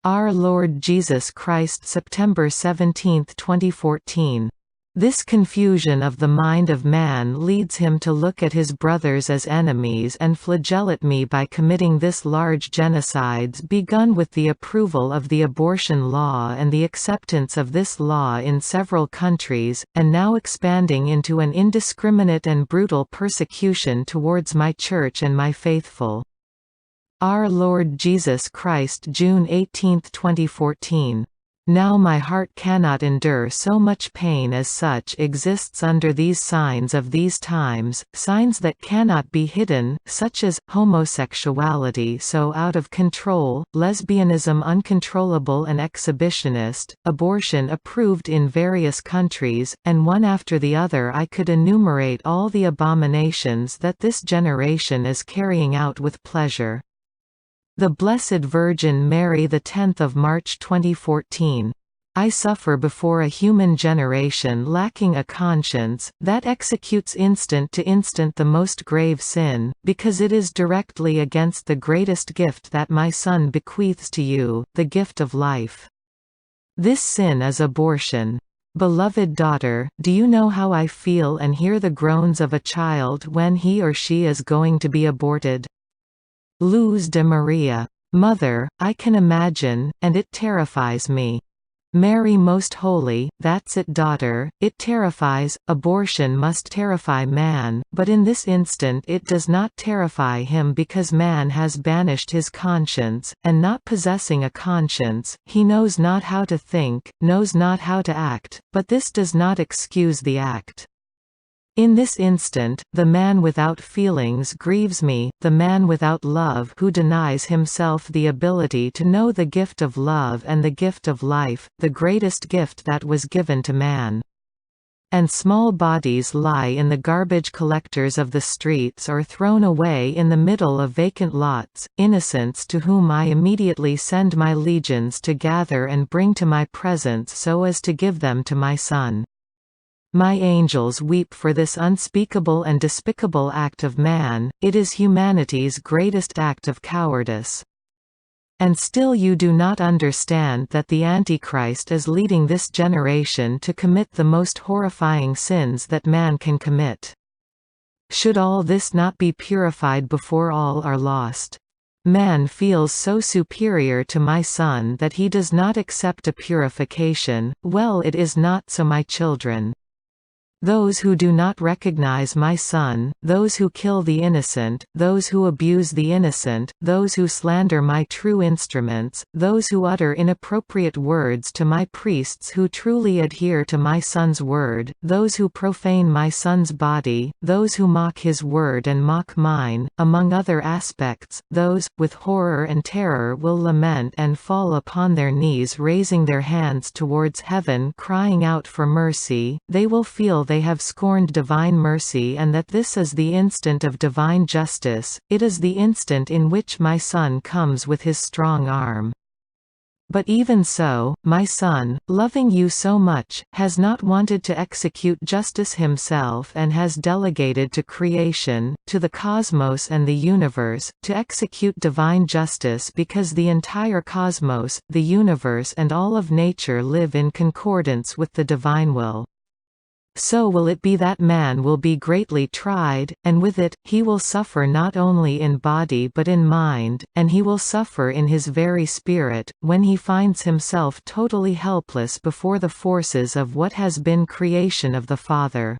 Our Lord Jesus Christ, September 17, 2014. This confusion of the mind of man leads him to look at his brothers as enemies and flagellate me by committing this large genocides begun with the approval of the abortion law and the acceptance of this law in several countries, and now expanding into an indiscriminate and brutal persecution towards my Church and my faithful. Our Lord Jesus Christ, June 18, 2014. Now my heart cannot endure so much pain as such exists under these signs of these times, signs that cannot be hidden, such as, homosexuality so out of control, lesbianism uncontrollable and exhibitionist, abortion approved in various countries, and one after the other I could enumerate all the abominations that this generation is carrying out with pleasure. The Blessed Virgin Mary, the 10th of March 2014. I suffer before a human generation lacking a conscience, that executes instant to instant the most grave sin, because it is directly against the greatest gift that my Son bequeaths to you, the gift of life. This sin is abortion. Beloved daughter, do you know how I feel and hear the groans of a child when he or she is going to be aborted? Luz de Maria. Mother, I can imagine, and it terrifies me. Mary Most Holy, that's it daughter, it terrifies. Abortion must terrify man, but in this instant it does not terrify him because man has banished his conscience, and not possessing a conscience, he knows not how to think, knows not how to act, but this does not excuse the act. In this instant, the man without feelings grieves me, the man without love who denies himself the ability to know the gift of love and the gift of life, the greatest gift that was given to man. And small bodies lie in the garbage collectors of the streets or thrown away in the middle of vacant lots, innocents to whom I immediately send my legions to gather and bring to my presence so as to give them to my Son. My angels weep for this unspeakable and despicable act of man, it is humanity's greatest act of cowardice. And still you do not understand that the Antichrist is leading this generation to commit the most horrifying sins that man can commit. Should all this not be purified before all are lost? Man feels so superior to my Son that he does not accept a purification. Well, it is not so, my children. Those who do not recognize my Son, those who kill the innocent, those who abuse the innocent, those who slander my true instruments, those who utter inappropriate words to my priests who truly adhere to my Son's word, those who profane my Son's body, those who mock his word and mock mine, among other aspects, those, with horror and terror will lament and fall upon their knees raising their hands towards heaven crying out for mercy. They will feel they have scorned divine mercy and that this is the instant of divine justice, it is the instant in which my Son comes with his strong arm. But even so, my Son, loving you so much, has not wanted to execute justice himself and has delegated to creation, to the cosmos and the universe, to execute divine justice because the entire cosmos, the universe and all of nature live in concordance with the divine will. So will it be that man will be greatly tried, and with it, he will suffer not only in body but in mind, and he will suffer in his very spirit, when he finds himself totally helpless before the forces of what has been creation of the Father.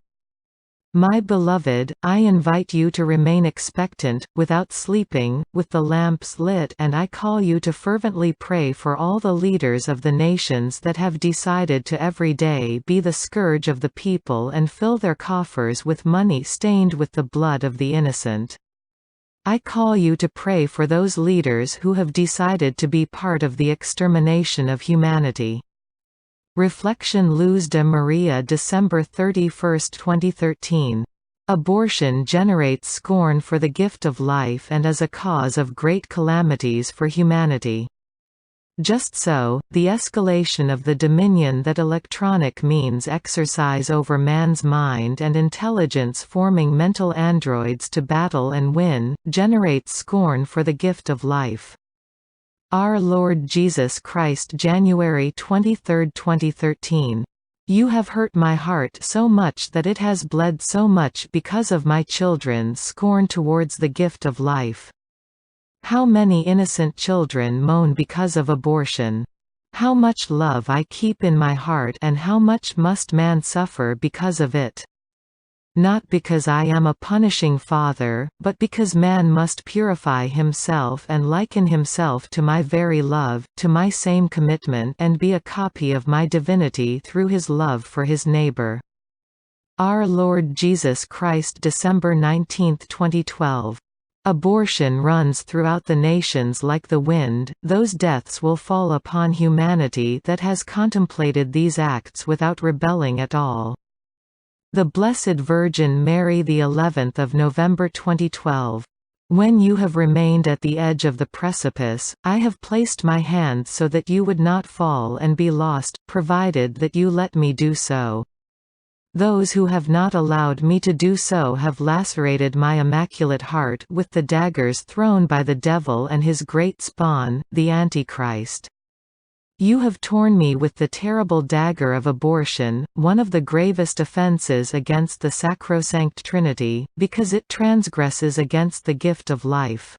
My beloved, I invite you to remain expectant, without sleeping, with the lamps lit, and I call you to fervently pray for all the leaders of the nations that have decided to every day be the scourge of the people and fill their coffers with money stained with the blood of the innocent. I call you to pray for those leaders who have decided to be part of the extermination of humanity. Reflection Luz de Maria, December 31, 2013. Abortion generates scorn for the gift of life and is a cause of great calamities for humanity. Just so, the escalation of the dominion that electronic means exercise over man's mind and intelligence forming mental androids to battle and win, generates scorn for the gift of life. Our Lord Jesus Christ, January 23, 2013. You have hurt my heart so much that it has bled so much because of my children's scorn towards the gift of life. How many innocent children moan because of abortion. How much love I keep in my heart, and how much must man suffer because of it. Not because I am a punishing father, but because man must purify himself and liken himself to my very love, to my same commitment, and be a copy of my divinity through his love for his neighbor. Our Lord Jesus Christ, December 19, 2012. Abortion runs throughout the nations like the wind. Those deaths will fall upon humanity that has contemplated these acts without rebelling at all. The Blessed Virgin Mary, the 11th of November 2012. When you have remained at the edge of the precipice, I have placed my hand so that you would not fall and be lost, provided that you let me do so. Those who have not allowed me to do so have lacerated my immaculate heart with the daggers thrown by the devil and his great spawn, the Antichrist. You have torn me with the terrible dagger of abortion, one of the gravest offenses against the sacrosanct Trinity, because it transgresses against the gift of life.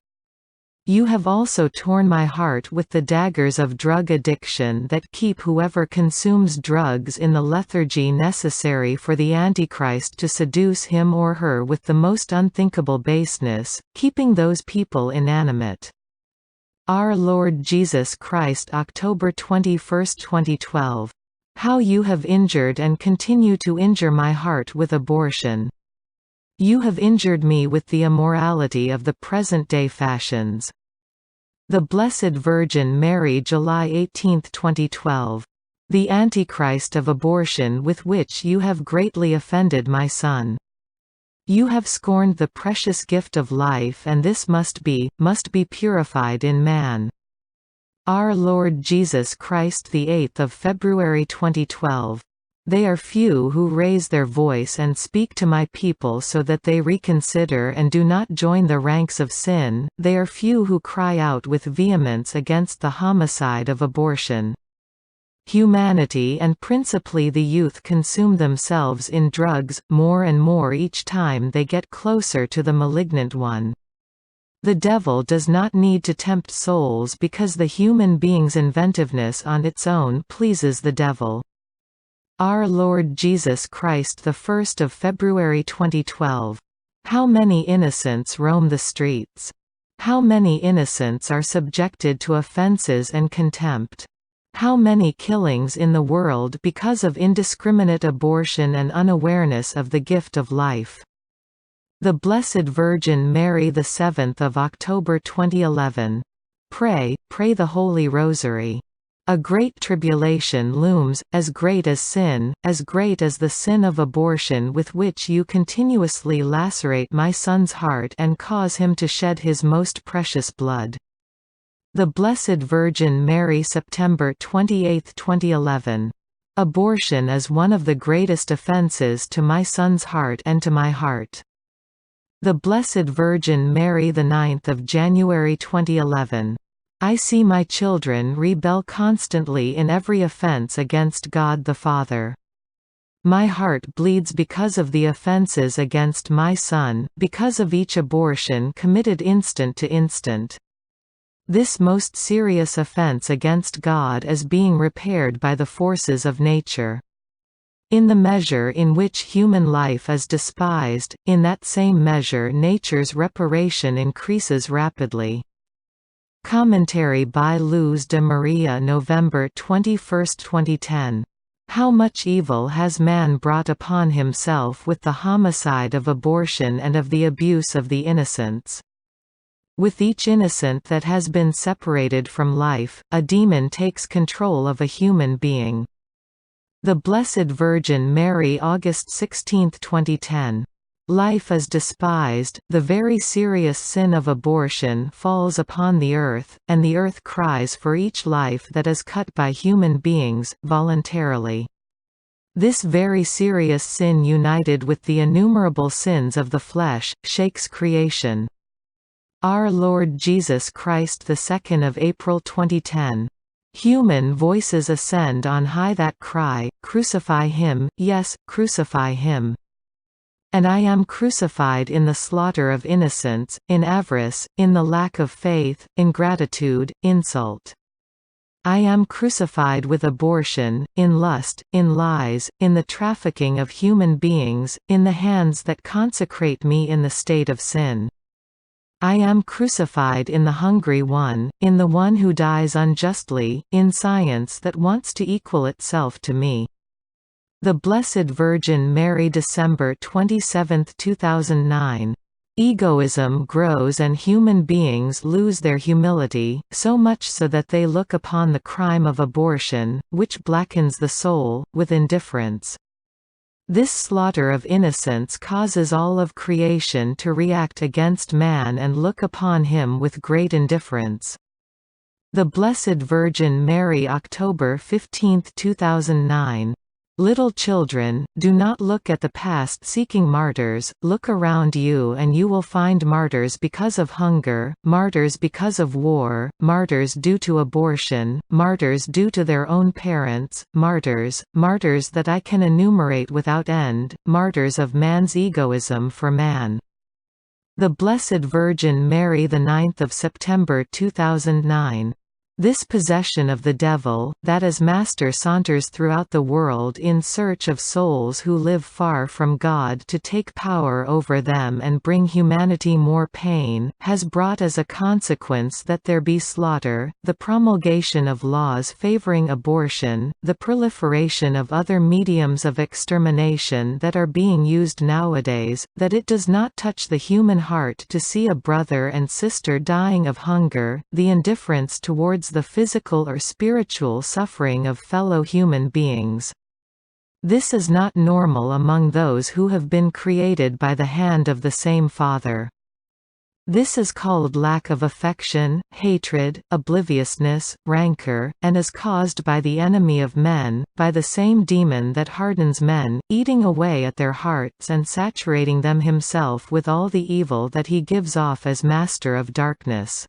You have also torn my heart with the daggers of drug addiction that keep whoever consumes drugs in the lethargy necessary for the Antichrist to seduce him or her with the most unthinkable baseness, keeping those people inanimate. Our Lord Jesus Christ, October 21, 2012. How you have injured and continue to injure my heart with abortion. You have injured me with the immorality of the present-day fashions. The Blessed Virgin Mary, July 18, 2012. The Antichrist of abortion with which you have greatly offended my Son. You have scorned the precious gift of life, and this must be purified in man. Our Lord Jesus Christ, the 8th of February 2012. They are few who raise their voice and speak to my people so that they reconsider and do not join the ranks of sin. They are few who cry out with vehemence against the homicide of abortion. Humanity, and principally the youth, consume themselves in drugs, more and more each time they get closer to the malignant one. The devil does not need to tempt souls because the human being's inventiveness on its own pleases the devil. Our Lord Jesus Christ, the 1st of February 2012. How many innocents roam the streets? How many innocents are subjected to offenses and contempt? How many killings in the world because of indiscriminate abortion and unawareness of the gift of life. The Blessed Virgin Mary, the 7th of October 2011. Pray the Holy Rosary. A great tribulation looms, as great as sin, as great as the sin of abortion with which you continuously lacerate my Son's heart and cause him to shed his most precious blood. The Blessed Virgin Mary, September 28, 2011. Abortion is one of the greatest offenses to my Son's heart and to my heart. The Blessed Virgin Mary, the 9th of January 2011. I see my children rebel constantly in every offense against God the Father. My heart bleeds because of the offenses against my Son, because of each abortion committed instant to instant. This most serious offense against God is being repaired by the forces of nature. In the measure in which human life is despised, in that same measure nature's reparation increases rapidly. Commentary by Luz de Maria, November 21, 2010. How much evil has man brought upon himself with the homicide of abortion and of the abuse of the innocents. With each innocent that has been separated from life, a demon takes control of a human being. The Blessed Virgin Mary, August 16, 2010. Life is despised, the very serious sin of abortion falls upon the earth, and the earth cries for each life that is cut by human beings, voluntarily. This very serious sin, united with the innumerable sins of the flesh, shakes creation. Our Lord Jesus Christ, the 2nd of April 2010. Human voices ascend on high that cry, "Crucify him, yes, crucify him." And I am crucified in the slaughter of innocents, in avarice, in the lack of faith, ingratitude, insult. I am crucified with abortion, in lust, in lies, in the trafficking of human beings, in the hands that consecrate me in the state of sin. I am crucified in the hungry one, in the one who dies unjustly, in science that wants to equal itself to me. The Blessed Virgin Mary, December 27, 2009. Egoism grows and human beings lose their humility, so much so that they look upon the crime of abortion, which blackens the soul, with indifference. This slaughter of innocents causes all of creation to react against man and look upon him with great indifference. The Blessed Virgin Mary, October 15, 2009. Little children, do not look at the past seeking martyrs, look around you and you will find martyrs because of hunger, martyrs because of war, martyrs due to abortion, martyrs due to their own parents, martyrs that I can enumerate without end, martyrs of man's egoism for man. The Blessed Virgin Mary, the 9th of September 2009. This possession of the devil, that as Master saunters throughout the world in search of souls who live far from God to take power over them and bring humanity more pain, has brought as a consequence that there be slaughter, the promulgation of laws favoring abortion, the proliferation of other mediums of extermination that are being used nowadays, that it does not touch the human heart to see a brother and sister dying of hunger, the indifference towards the physical or spiritual suffering of fellow human beings. This is not normal among those who have been created by the hand of the same Father. This is called lack of affection, hatred, obliviousness, rancor, and is caused by the enemy of men, by the same demon that hardens men, eating away at their hearts and saturating them himself with all the evil that he gives off as master of darkness.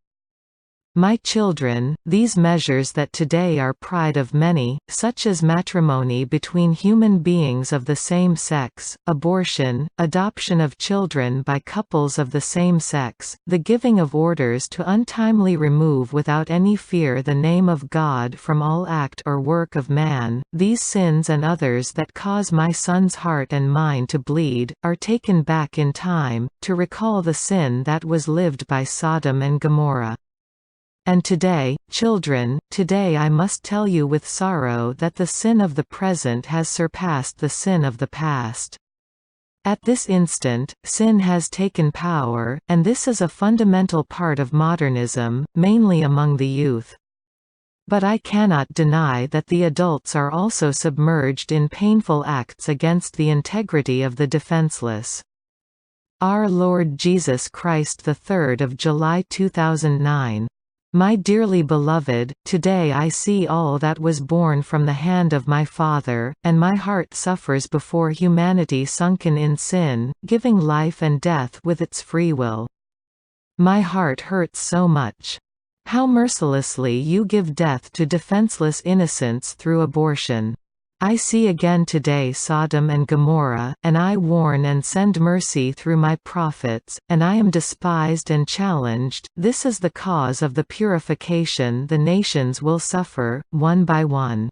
My children, these measures that today are pride of many, such as matrimony between human beings of the same sex, abortion, adoption of children by couples of the same sex, the giving of orders to untimely remove without any fear the name of God from all act or work of man, these sins and others that cause my son's heart and mine to bleed, are taken back in time, to recall the sin that was lived by Sodom and Gomorrah. And today, children, today I must tell you with sorrow that the sin of the present has surpassed the sin of the past. At this instant, sin has taken power, and this is a fundamental part of modernism, mainly among the youth. But I cannot deny that the adults are also submerged in painful acts against the integrity of the defenseless. Our Lord Jesus Christ, the 3rd of July 2009. My dearly beloved, today I see all that was born from the hand of my Father, and my heart suffers before humanity sunken in sin, giving life and death with its free will. My heart hurts so much. How mercilessly you give death to defenseless innocents through abortion. I see again today Sodom and Gomorrah, and I warn and send mercy through my prophets, and I am despised and challenged. This is the cause of the purification the nations will suffer, one by one.